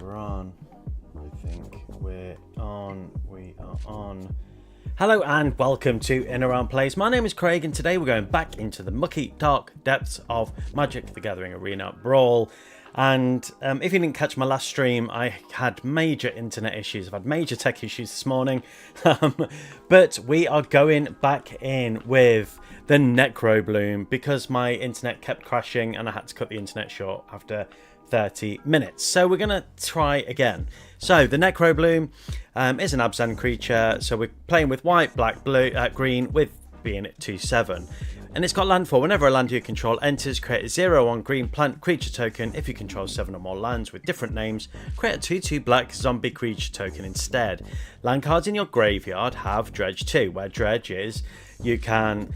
we're on. I think we're on. We are on. Hello and welcome to In Around Plays. My name is Craig and today we're going back into the mucky, dark depths of Magic the Gathering Arena Brawl. And if you didn't catch my last stream, I had major internet issues. I've had major tech issues this morning. But we are going back in with the Necrobloom because my internet kept crashing and I had to cut the internet short after 30 minutes. So we're going to try again. So the Necrobloom is an Abzan creature. So we're playing with white, black, blue, green with being at 2/7. And it's got landfall. Whenever a land you control enters, create a 0/1 green plant creature token. If you control 7 or more lands with different names, create a 2/2 black zombie creature token instead. Land cards in your graveyard have Dredge 2, where Dredge is you can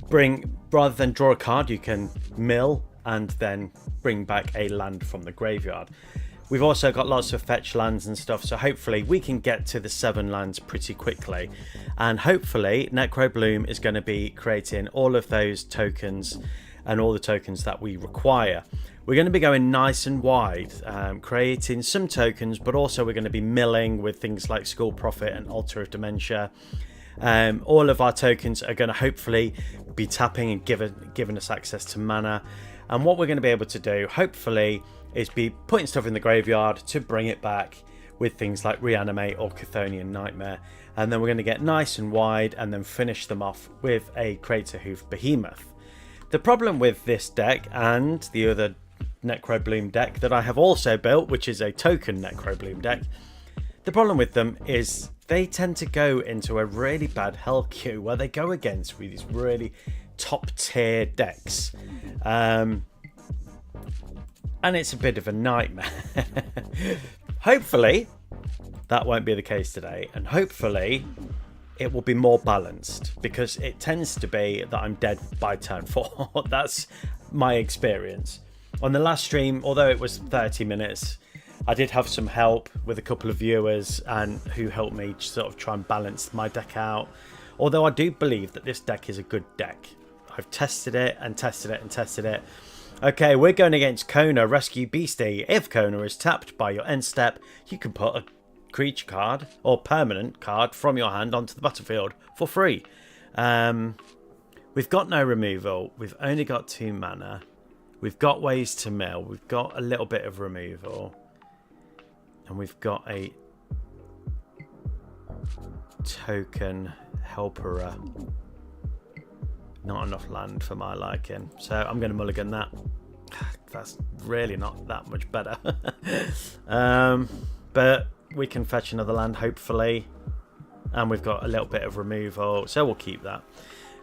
bring, rather than draw a card, you can mill and then bring back a land from the graveyard. We've also got lots of fetch lands and stuff, so hopefully we can get to the 7 lands pretty quickly. And hopefully Necrobloom is going to be creating all of those tokens and all the tokens that we require. We're going to be going nice and wide, creating some tokens, but also we're going to be milling with things like School Prophet and Altar of Dementia. All of our tokens are going to hopefully be tapping and giving us access to mana. And what we're going to be able to do, hopefully, is be putting stuff in the graveyard to bring it back with things like Reanimate or Chthonian Nightmare. And then we're going to get nice and wide and then finish them off with a Crater Hoof Behemoth. The problem with this deck and the other Necrobloom deck that I have also built, which is a token Necrobloom deck, the problem with them is they tend to go into a really bad hell queue where they go against with these really top tier decks. And it's a bit of a nightmare. Hopefully that won't be the case today, and hopefully it will be more balanced, because it tends to be that I'm dead by turn 4. That's my experience. On the last stream, although it was 30 minutes, I did have some help with a couple of viewers and who helped me sort of try and balance my deck out. Although I do believe that this deck is a good deck. I've tested it and tested it and tested it. Okay, we're going against Kona, Rescue Beastie. If Kona is tapped by your end step, you can put a creature card or permanent card from your hand onto the battlefield for free. We've got no removal. We've only got 2 mana. We've got ways to mill. We've got a little bit of removal. And we've got a token helper. Not enough land for my liking, so I'm going to mulligan that. That's really not that much better. But we can fetch another land hopefully, and we've got a little bit of removal, so we'll keep that.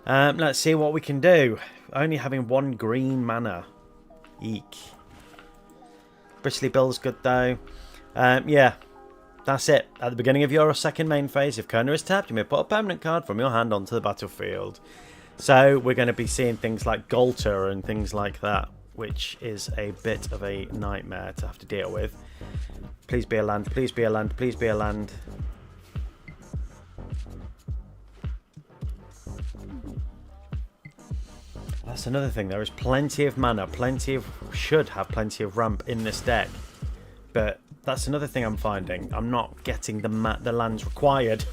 Let's see what we can do. Only having 1 green mana. Eek. Bristly build's good though. Yeah, that's it. At the beginning of your second main phase, if Kona is tapped, you may put a permanent card from your hand onto the battlefield. So we're going to be seeing things like Golter and things like that, which is a bit of a nightmare to have to deal with. Please be a land, please be a land, please be a land. That's another thing. There is plenty of mana, should have plenty of ramp in this deck. But that's another thing I'm finding. I'm not getting the lands required.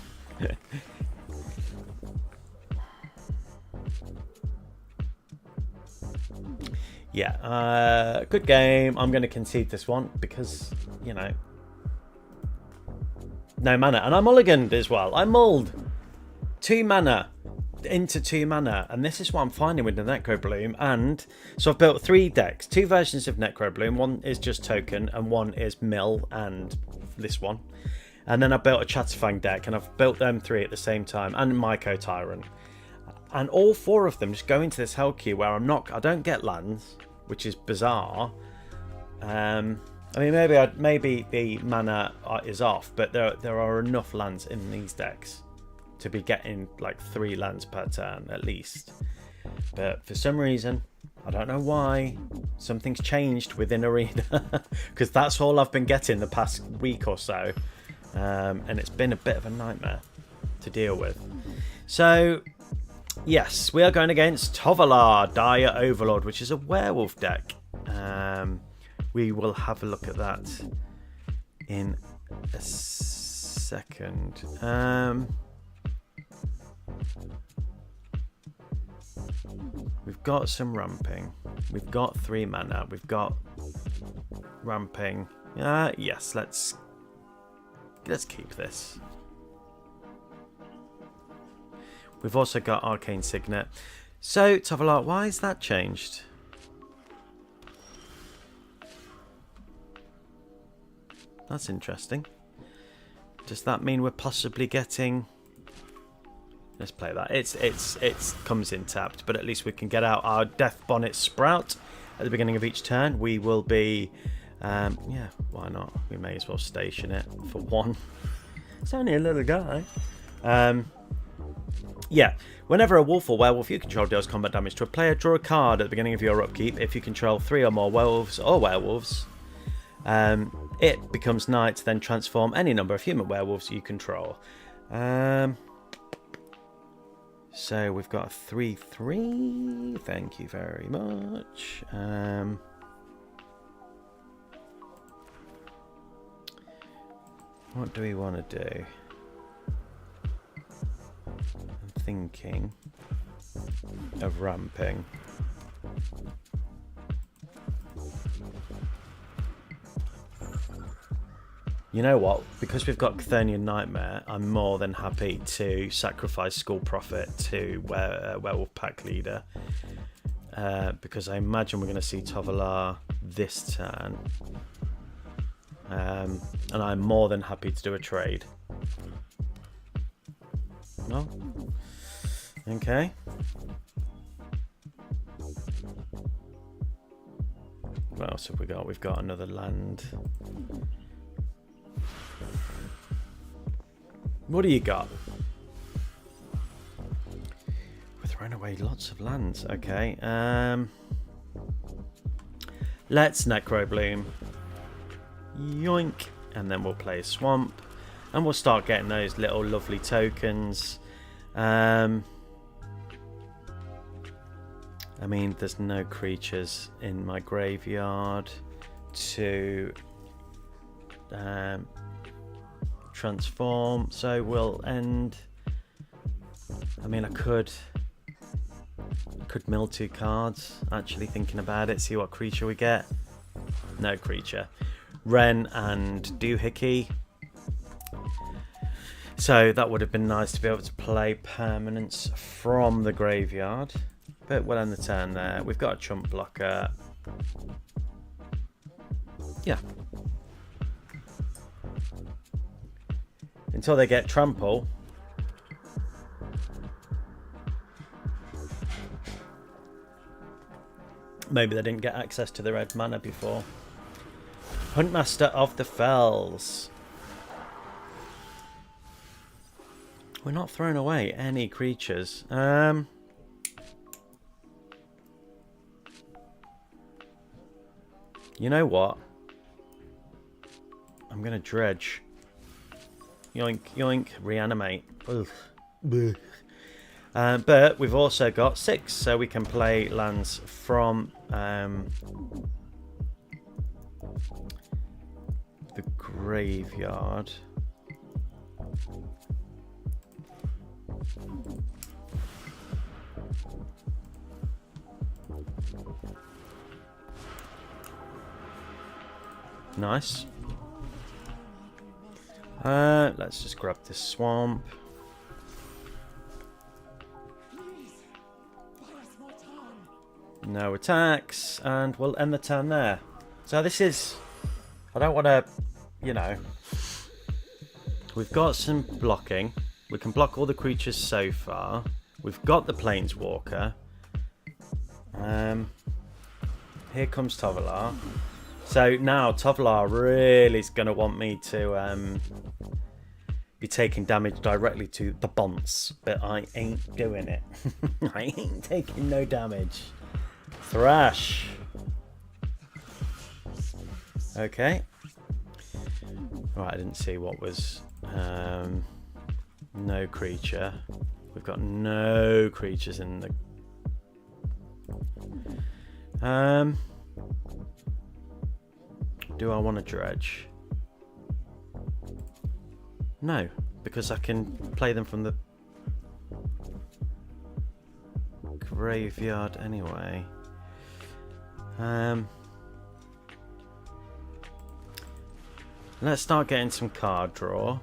Yeah, good game. I'm going to concede this one because, you know, no mana. And I mulliganed as well. I mulled 2 mana into 2 mana. And this is what I'm finding with the Necrobloom. And so I've built 3 decks. 2 versions of Necrobloom. One is just token and one is mill and this one. And then I built a Chatterfang deck and I've built them 3 at the same time. And Mycotyrant. And all 4 of them just go into this hell queue where I don't get lands, which is bizarre. I mean, maybe the mana is off, but there are enough lands in these decks to be getting like 3 lands per turn at least. But for some reason, I don't know why, something's changed within Arena because that's all I've been getting the past week or so, and it's been a bit of a nightmare to deal with. So yes, we are going against Tovalar, Dire Overlord, which is a werewolf deck. We will have a look at that in a second. We've got some ramping. We've got 3 mana. We've got ramping. Yes, let's keep this. We've also got Arcane Signet. So, Thalia, why is that changed? That's interesting. Does that mean we're possibly getting... Let's play that. It comes in tapped, but at least we can get out our Death Bonnet Sprout at the beginning of each turn. We will be... yeah, why not? We may as well station it for 1. It's only a little guy. Yeah, whenever a wolf or werewolf you control deals combat damage to a player, draw a card at the beginning of your upkeep. If you control 3 or more werewolves or werewolves, it becomes night, then transform any number of human werewolves you control. So we've got a 3/3. Thank you very much. What do we want to do? I'm thinking of ramping. You know what? Because we've got Cthonian Nightmare, I'm more than happy to sacrifice Skull Prophet to Werewolf Pack Leader. Because I imagine we're going to see Thalia this turn. And I'm more than happy to do a trade. No? Okay. What else have we got? We've got another land. What do you got? We're throwing away lots of lands. Okay. Let's Necrobloom. Yoink. And then we'll play Swamp. And we'll start getting those little lovely tokens. I mean, there's no creatures in my graveyard to transform, so we'll end. I mean, I could mill 2 cards, actually thinking about it, see what creature we get. No creature. Wren and Doohickey. So that would have been nice to be able to play permanents from the graveyard. But we'll end the turn there. We've got a chump blocker. Yeah. Until they get trample. Maybe they didn't get access to the red mana before. Huntmaster of the Fells. We're not throwing away any creatures. You know what? I'm going to dredge. Yoink, yoink, reanimate. But we've also got 6, so we can play lands from the graveyard. Nice. Let's just grab this swamp. No attacks, and we'll end the turn there. So this is... I don't want to, you know... We've got some blocking. We can block all the creatures so far. We've got the Planeswalker. Here comes Thalia. So now Thalia really is going to want me to be taking damage directly to the bonds, but I ain't doing it. I ain't taking no damage. Thrash. Okay. Right, I didn't see what was no creature. We've got no creatures in the Do I want to dredge? No, because I can play them from the graveyard anyway. Let's start getting some card draw.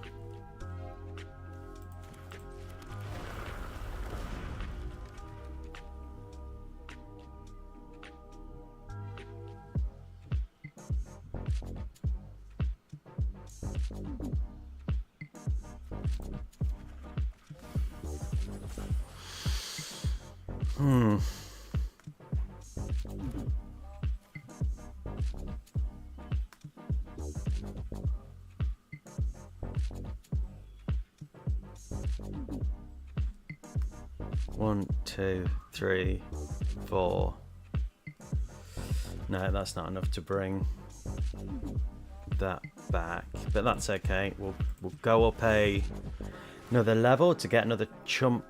One, two, three, four. No, that's not enough to bring that back, but that's okay. We'll go up another level to get another chump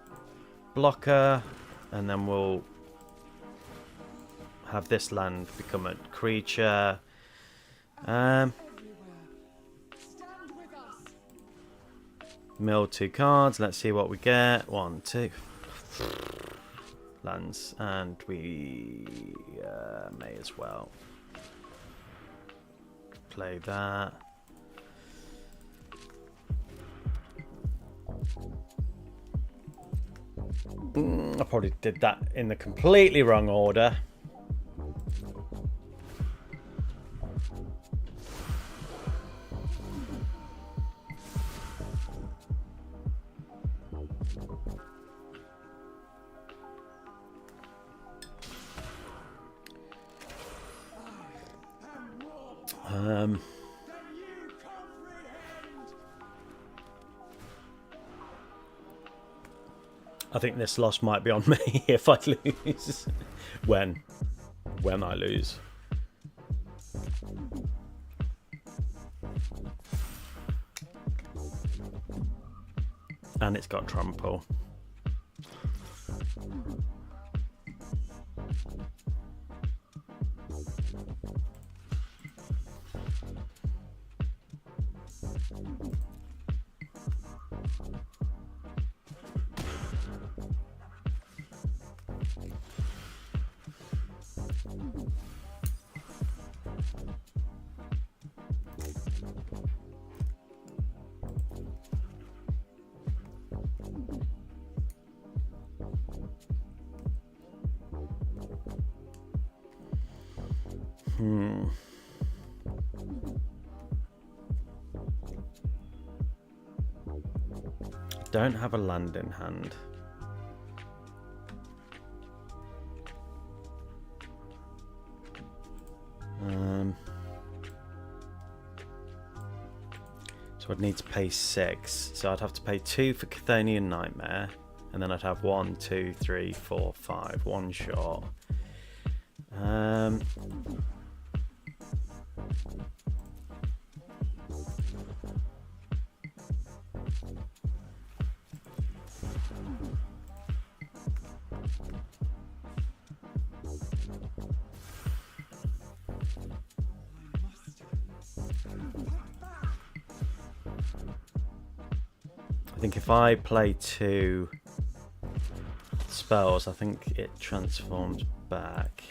blocker, and then we'll have this land become a creature. Mill 2 cards. Let's see what we get. 1, 2 lands, and we may as well play that. I probably did that in the completely wrong order. I think this loss might be on me if I lose. when I lose. And it's got trample. Don't have a land in hand. So I'd need to pay 6. So I'd have to pay 2 for Chthonian Nightmare, and then I'd have 1, 2, 3, 4, 5. One shot. I think if I play 2 spells, I think it transforms back.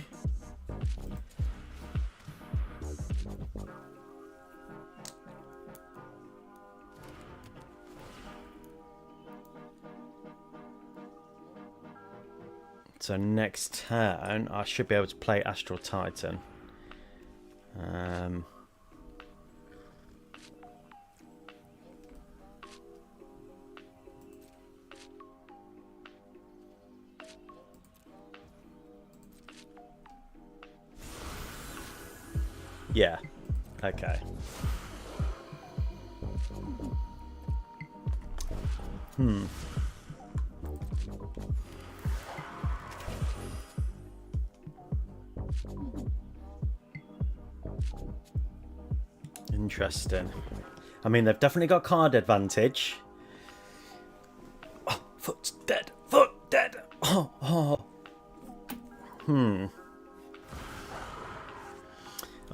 So next turn, I should be able to play Astral Titan. Yeah, okay. Interesting. I mean, they've definitely got card advantage. Oh, foot's dead. Foot dead.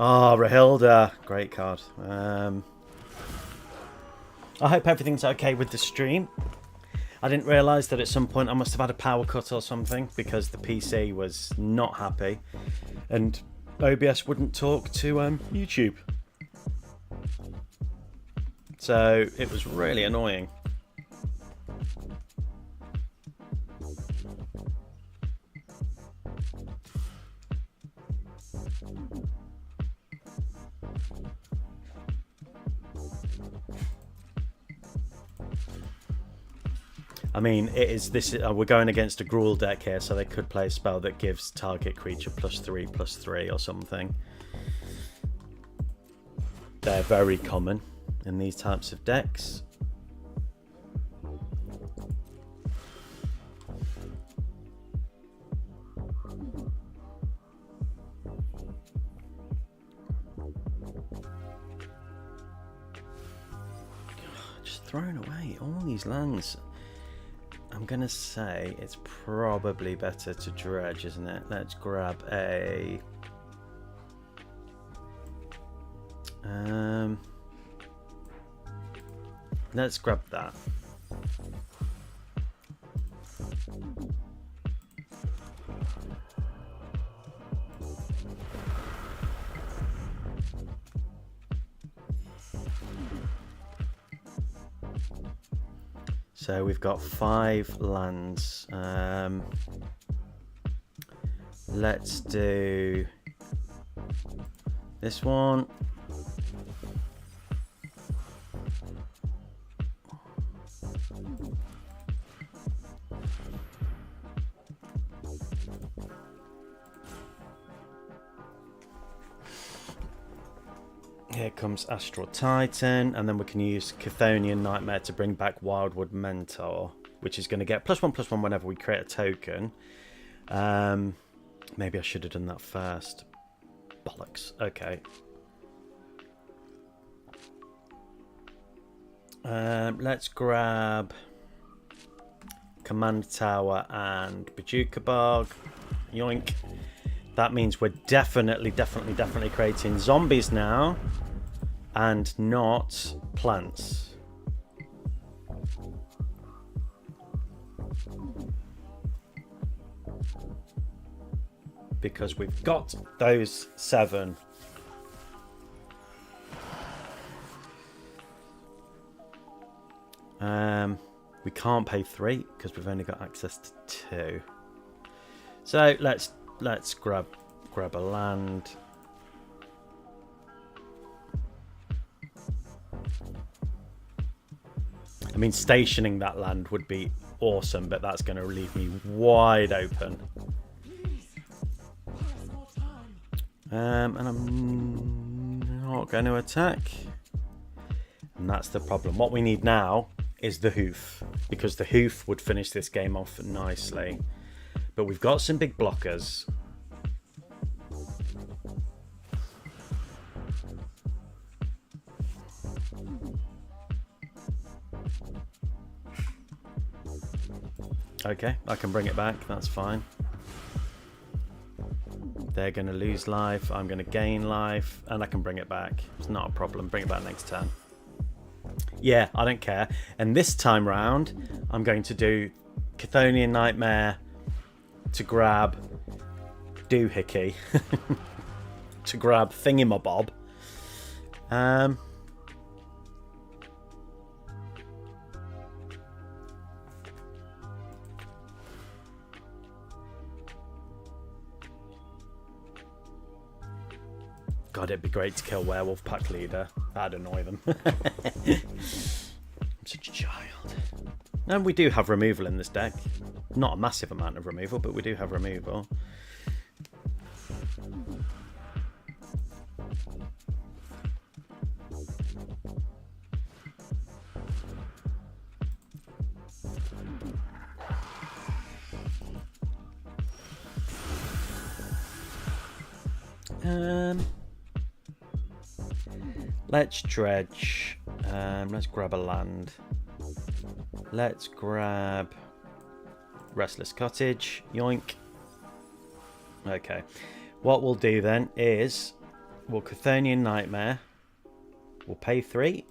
Oh, Rahilda. Great card. I hope everything's okay with the stream. I didn't realise that at some point I must have had a power cut or something because the PC was not happy and OBS wouldn't talk to YouTube. So it was really annoying. I mean, we're going against a Brawl deck here, so they could play a spell that gives target creature +3/+3 or something. They're very common in these types of decks. Just throwing away all these lands. I'm going to say it's probably better to dredge, isn't it? Let's grab a... let's grab that. So we've got 5 lands. Let's do this one. Here comes Astral Titan, and then we can use Chthonian Nightmare to bring back Wildwood Mentor, which is going to get +1/+1 whenever we create a token. Maybe I should have done that first. Bollocks. Okay. Let's grab Command Tower and Bajuka Bog. Yoink. That means we're definitely creating zombies now and not plants. Because we've got those 7. We can't pay 3 because we've only got access to 2. So let's grab a land. I mean, stationing that land would be awesome, but that's going to leave me wide open. And I'm not going to attack. And that's the problem. What we need now is the hoof, because the hoof would finish this game off nicely. But we've got some big blockers. Okay, I can bring it back, that's fine. They're going to lose life, I'm going to gain life, and I can bring it back. It's not a problem, bring it back next turn. Yeah, I don't care. And this time round, I'm going to do Chthonian Nightmare to grab Doohickey. To grab Thingamabob. God, it'd be great to kill Werewolf Pack Leader. That'd annoy them. I'm such a child. And we do have removal in this deck. Not a massive amount of removal, but we do have removal. Let's dredge. Let's grab a land. Let's grab Restless Cottage. Yoink. Okay. What we'll do then is We'll Chthonian Nightmare. We'll pay 3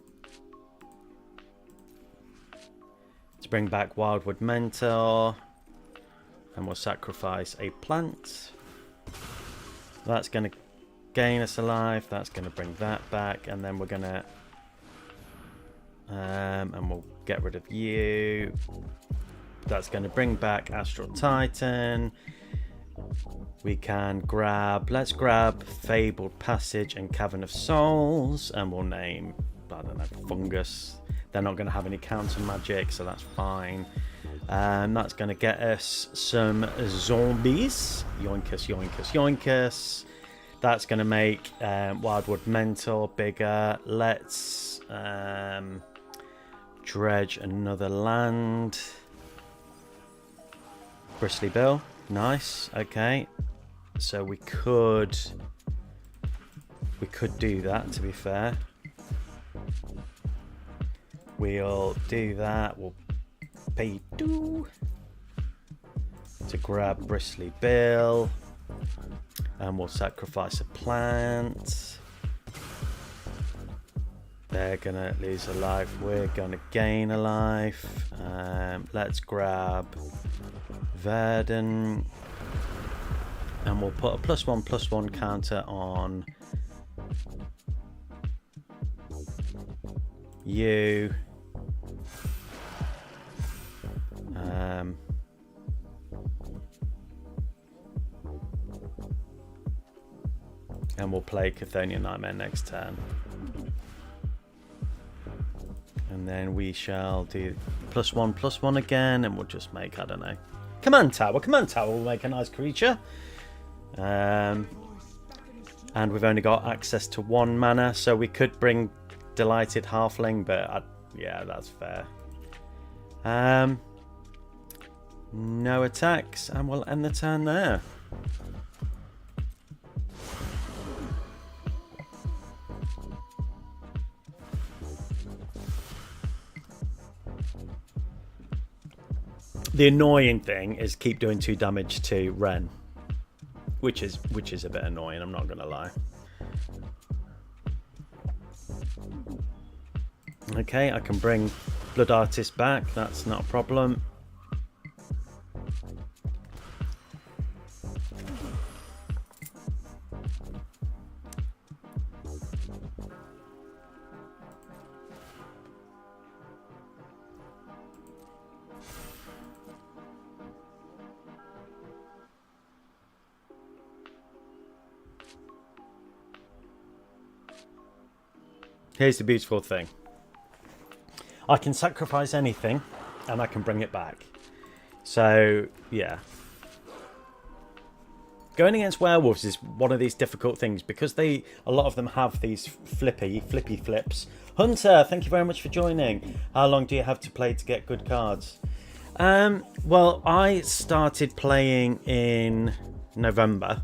to bring back Wildwood Mentor. And we'll sacrifice a plant. That's going to gain us a life. That's going to bring that back. And then we're going to... and we'll get rid of you. That's going to bring back Astral Titan. We can grab... Let's grab Fabled Passage and Cavern of Souls. And we'll name, I don't know, Fungus. They're not going to have any counter magic, so that's fine. And that's going to get us some zombies. Yoinkus, yoinkus, yoinkus. That's going to make Wildwood Mentor bigger. Let's dredge another land. Bristly Bill. Nice. Okay. So we could do that, to be fair. We'll do that. We'll pay 2 to grab Bristly Bill. And we'll sacrifice a plant. They're going to lose a life. We're going to gain a life. Let's grab VEGANNN. And we'll put a +1/+1 counter on you. And we'll play Chthonian Nightmare next turn. And then we shall do +1/+1 again, and we'll just make, I don't know, Command Tower. Command Tower will make a nice creature. And we've only got access to 1 mana, so we could bring Delighted Halfling, but yeah, that's fair. No attacks, and we'll end the turn there. The annoying thing is keep doing 2 damage to Ren, which is a bit annoying, I'm not gonna lie. Okay, I can bring Blood Artist back, that's not a problem. Here's the beautiful thing. I can sacrifice anything and I can bring it back. So, yeah. Going against werewolves is one of these difficult things because a lot of them have these flippy flips. Hunter, thank you very much for joining. How long do you have to play to get good cards? Well, I started playing in November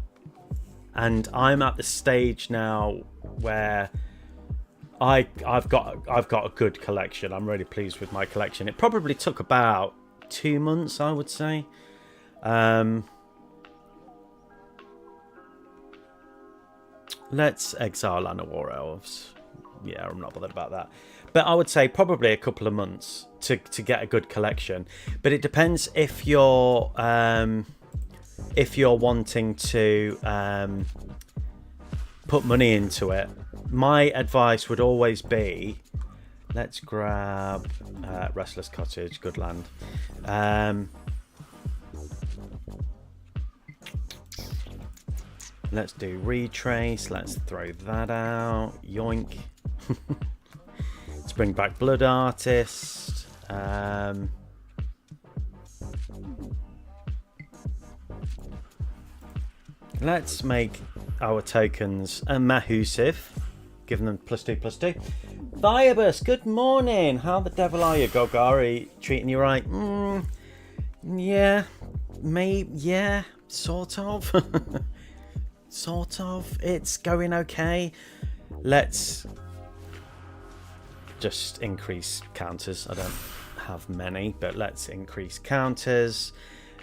and I'm at the stage now where I've got a good collection. I'm really pleased with my collection. It probably took about 2 months, I would say. Let's exile Land of War Elves. Yeah, I'm not bothered about that. But I would say probably a couple of months to get a good collection. But it depends if you're wanting to put money into it. My advice would always be, let's grab Restless Cottage, good land. Let's do Retrace, let's throw that out, yoink. Let's bring back Blood Artist. Let's make our tokens a Mahusive. Giving them +2/+2. Thiabus, good morning. How the devil are you, Golgari? Treating you right? Yeah, maybe. Yeah, sort of. Sort of. It's going okay. Let's just increase counters. I don't have many, but let's increase counters.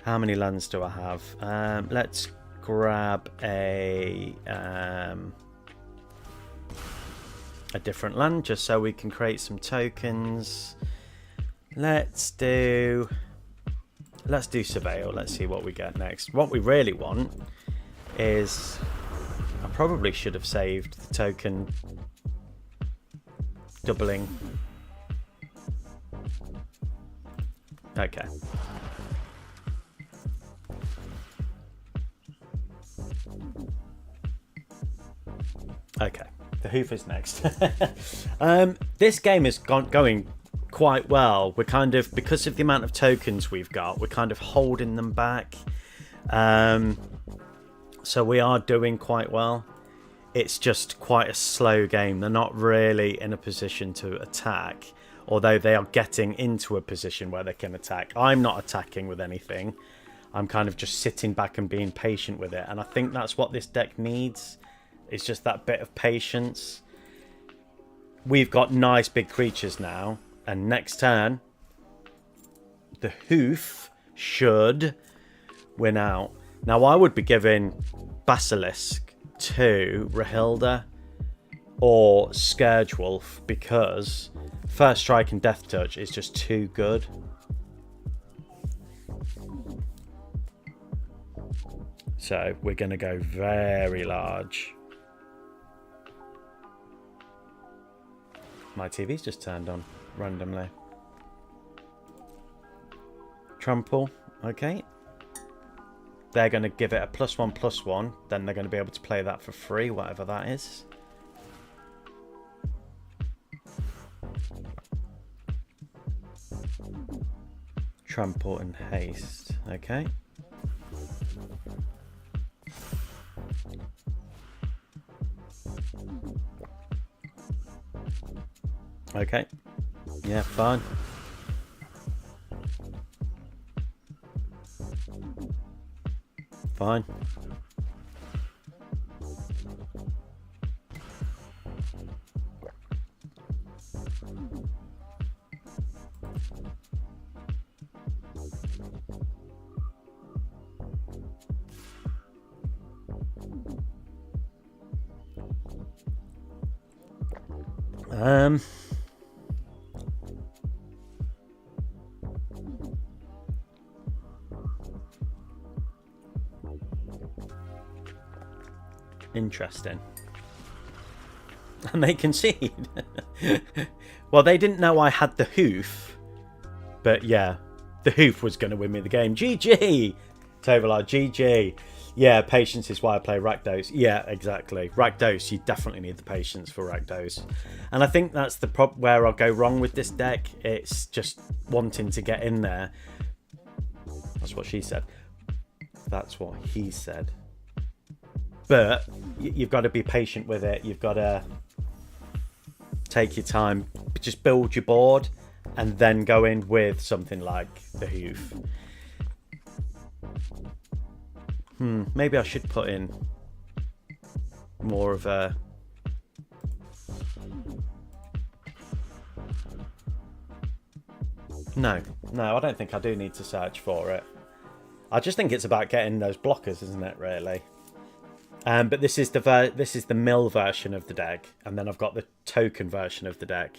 How many lands do I have? Let's grab a a different land just so we can create some tokens. Let's do Surveil. Let's see what we get next. What we really want is, I probably should have saved the token doubling. Okay. Okay, the hoof is next. This game is going quite well. We're kind of, because of the amount of tokens we've got, we're kind of holding them back. So we are doing quite well. It's just quite a slow game. They're not really in a position to attack, although they are getting into a position where they can attack. I'm not attacking with anything. I'm kind of just sitting back and being patient with it. And I think that's what this deck needs. It's just that bit of patience. We've got nice big creatures now. And next turn, the hoof should win out. Now, I would be giving Basilisk to Rahilda or Scourgewolf because First Strike and Death Touch is just too good. So we're going to go very large. My TV's just turned on randomly. Trample, okay. They're going to give it a +1/+1. Then they're going to be able to play that for free, whatever that is. Trample and haste, okay. Okay. Yeah, fine. Fine. Interesting. And they concede. Well, they didn't know I had the hoof, but yeah, the hoof was going to win me the game. GG! Tovalar, GG. Yeah, patience is why I play Rakdos. Yeah, exactly. Rakdos, you definitely need the patience for Rakdos. And I think that's the where I'll go wrong with this deck. It's just wanting to get in there. That's what she said. That's what he said. But you've got to be patient with it. You've got to take your time. Just build your board and then go in with something like the hoof. Maybe I should put in more of a... No, I don't think I do need to search for it. I just think it's about getting those blockers, isn't it, really? But this is the mill version of the deck, and then I've got the token version of the deck.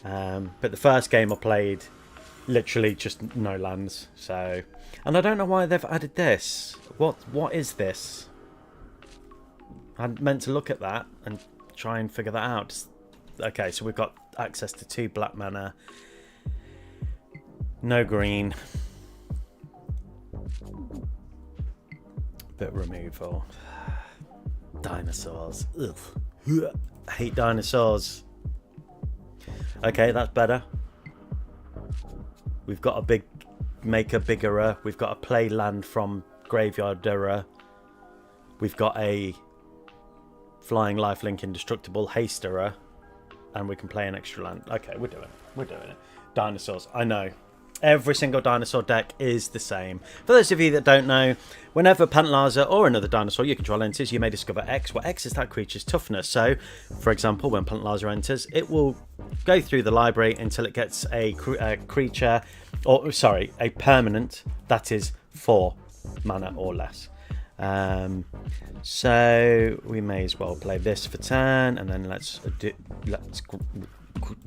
But the first game I played, literally just no lands. So, and I don't know why they've added this. What is this? I meant to look at that and try and figure that out. Okay, so we've got access to 2 black mana, no green, bit removal. Dinosaurs. Ugh. I hate dinosaurs. Okay, that's better. We've got a big make a biggerer. We've got a play land from graveyarderer. We've got a flying lifelink indestructible hasterer, and we can play an extra land. Okay, we're doing it. Dinosaurs. I know. Every single dinosaur deck is the same. For those of you that don't know, whenever Pantlaza or another dinosaur you control enters, you may discover X, where X is that creature's toughness. So, for example, when Pantlaza enters, it will go through the library until it gets a creature, or sorry, a permanent that is 4 mana or less. So we may as well play this for turn, and then let's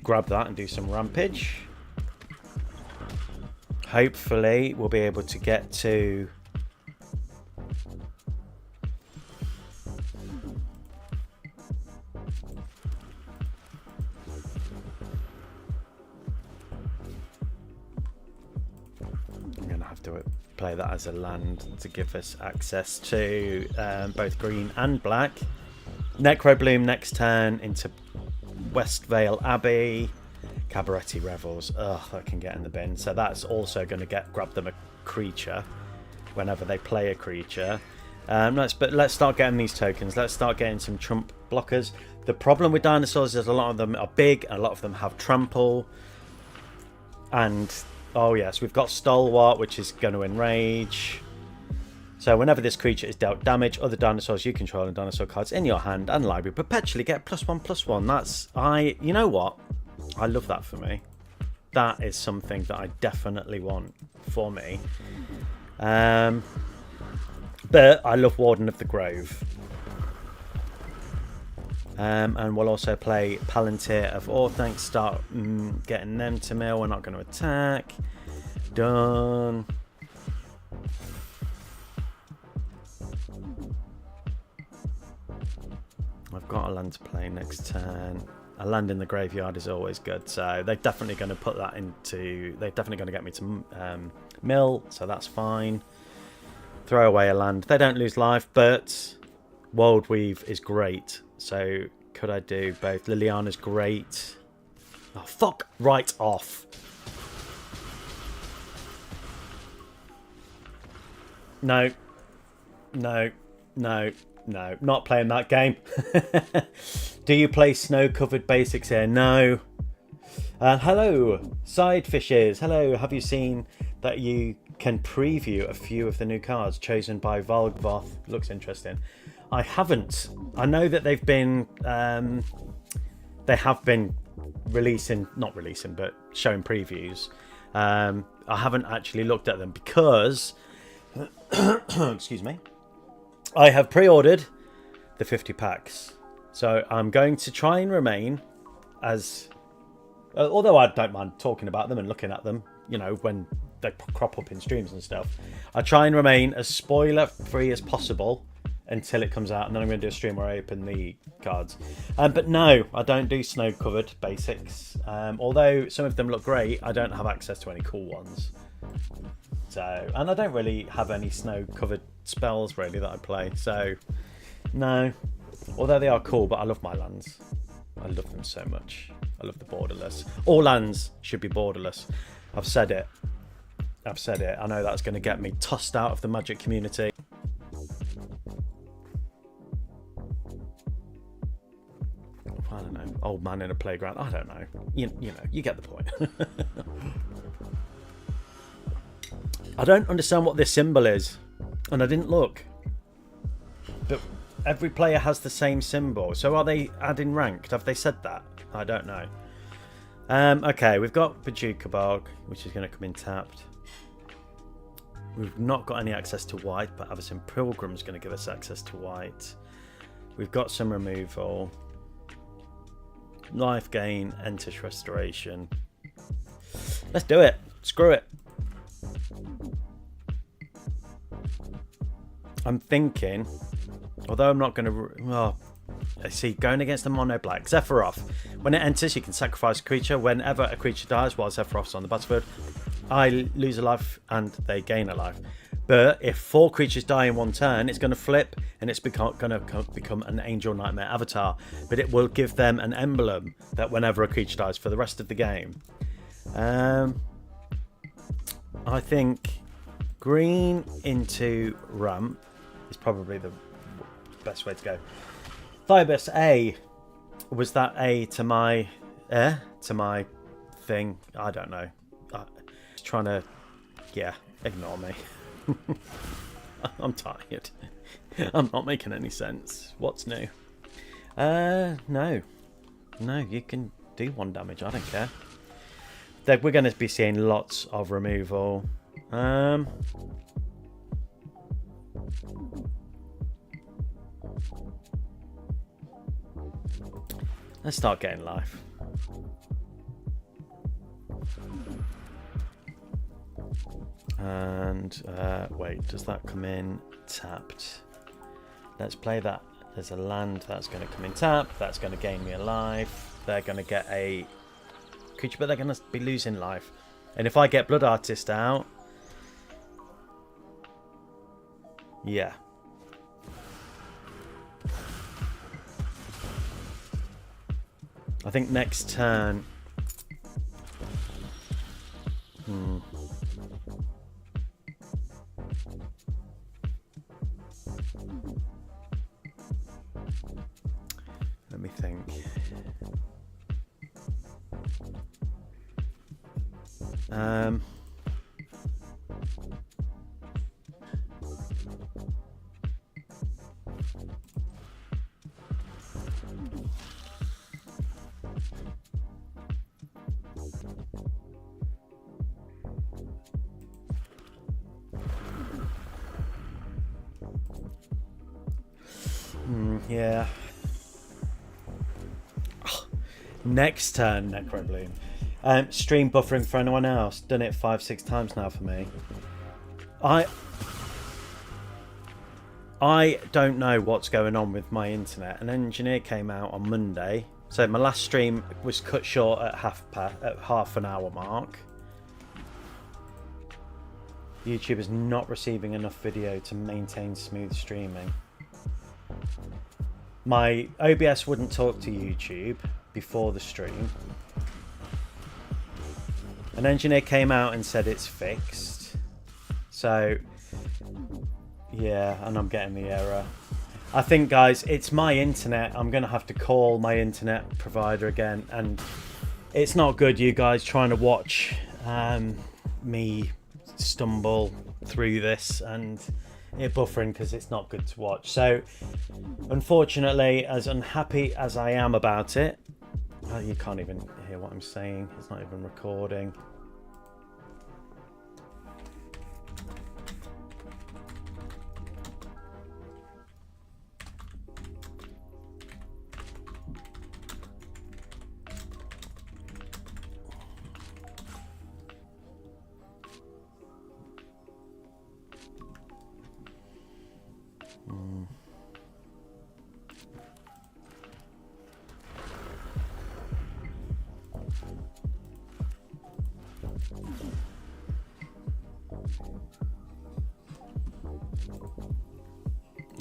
grab that and do some rampage. Hopefully we'll be able to get to play that as a land to give us access to both green and black. Necrobloom next turn into Westvale Abbey. Cabaretti Revels. Ugh, that can get in the bin. So that's also going to grab them a creature whenever they play a creature. Let's start getting these tokens. Let's start getting some trump blockers. The problem with dinosaurs is a lot of them are big and a lot of them have trample. And oh yes, we've got Stalwart, which is going to enrage. So whenever this creature is dealt damage, other dinosaurs you control and dinosaur cards in your hand and library perpetually get +1/+1. That's you know what? I love that for me. That is something that I definitely want for me. But I love Warden of the Grove. And we'll also play Palantir of Orthanc. Start getting them to mill. We're not going to attack. Done. I've got a land to play next turn. A land in the graveyard is always good. So they're definitely going to put that into... They're definitely going to get me to mill. So that's fine. Throw away a land. They don't lose life, but World Weave is great. So could I do both? Liliana's great. Oh, fuck right off. No. No. No. No. Not playing that game. Do you play snow-covered basics here? No. Hello, side fishes. Hello. Have you seen that you can preview a few of the new cards chosen by Valgvoth? Looks interesting. I haven't. I know that they've been they have been not releasing, but showing previews. I haven't actually looked at them because excuse me, I have pre-ordered the 50 packs, so I'm going to try and remain as although I don't mind talking about them and looking at them, you know, when they crop up in streams and stuff, I try and remain as spoiler free as possible until it comes out, and then I'm going to do a stream where I open the cards. But no, I don't do snow-covered basics. Although some of them look great, I don't have access to any cool ones. So, and I don't really have any snow-covered spells really that I play. So, no. Although they are cool, but I love my lands. I love them so much. I love the borderless. All lands should be borderless. I've said it. I've said it. I know that's going to get me tossed out of the Magic community. I don't know. Old man in a playground. I don't know. You know, you get the point. I don't understand what this symbol is, and I didn't look. But every player has the same symbol. So are they adding ranked? Have they said that? I don't know. Okay, we've got Bajuka Bog, which is going to come in tapped. We've not got any access to white, but Abzan Pilgrim is going to give us access to white. We've got some removal. Life gain, Entish Restoration. Let's do it. Screw it. I'm thinking, although I'm not going to... Well, I see, going against the mono black. Zephyroth. When it enters, you can sacrifice a creature. Whenever a creature dies while Zephyroth's on the battlefield, I lose a life and they gain a life. But if 4 creatures die in one turn, it's going to flip and it's going to become an Angel Nightmare avatar. But it will give them an emblem that whenever a creature dies for the rest of the game. I think green into ramp is probably the best way to go. Thibus A. Was that A to my thing? I don't know. Just trying to, yeah, ignore me. I'm tired. I'm not making any sense. What's new? No, you can do 1 damage. I don't care. We're going to be seeing lots of removal. Let's start getting life. And wait, does that come in tapped? Let's play that. There's a land that's going to come in tapped. That's going to gain me a life. They're going to get a creature, but they're going to be losing life. And if I get Blood Artist out, yeah. I think next turn. Let me think. Yeah. Next turn, Necrobloom. Stream buffering for anyone else. Done it 5-6 times now for me. I don't know what's going on with my internet. An engineer came out on Monday. So my last stream was cut short at half an hour mark. YouTube is not receiving enough video to maintain smooth streaming. My OBS wouldn't talk to YouTube before the stream. An engineer came out and said it's fixed. So, yeah, and I'm getting the error. I think, guys, it's my internet. I'm going to have to call my internet provider again. And it's not good, you guys, trying to watch me stumble through this and it buffering because it's not good to watch. So, unfortunately, as unhappy as I am about it, you can't even hear what I'm saying. It's not even recording.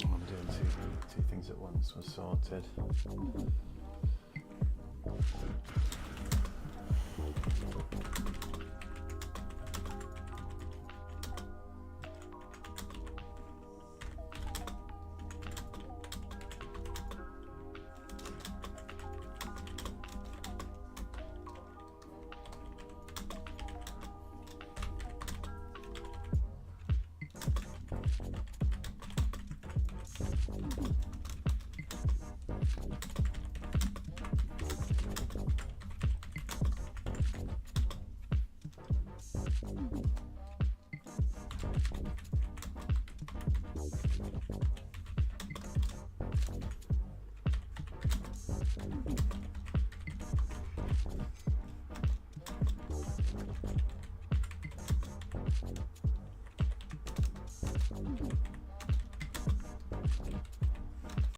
I'm doing two things at once. We're sorted.